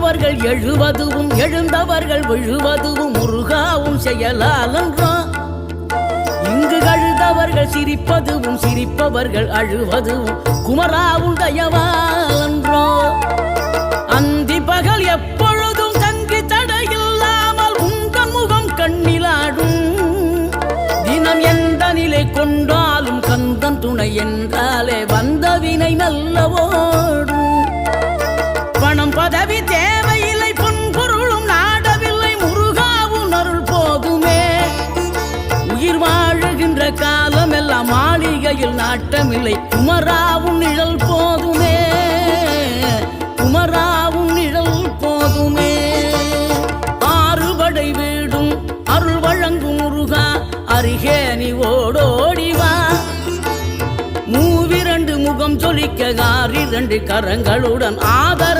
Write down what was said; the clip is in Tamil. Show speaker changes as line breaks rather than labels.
விழுந்தவர்கள் எழுவதுவும் எழுந்தவர்கள் விழுவதுவும் முருகாவும் செயலாலன்றோ. இங்கு அழுதவர்கள் சிரிப்பதுவும் சிரிப்பவர்கள் அழுவதுவும் குமராவும் தயவாலன்றோ. அந்தி பகல் எப்பொழுதும் தங்கி தடையில்லாமல் உங்கள் முகம் கண்ணிலாடும். தினம் எந்த நிலை கொண்டாலும் கந்தன் துணை என்றாலே வந்த வினை நல்லவோடும். பணம் பதவி தேவையில்லை பொன்பொருளும் நாடவில்லை முருகாவும் அருள் போதுமே. உயிர் வாழுகின்ற காலம் எல்லாம் மாளிகையில் நாட்டமில்லை குமராவும் நிழல் போதுமே. குமராவும் நிழல் போதுமே. ஆறுபடை வீடும் அருள் வழங்கும் முருகா அருகே நீ ஓடோடிவா. மூவிரண்டு முகம் சொலிக்க 6 கரங்களுடன் ஆதர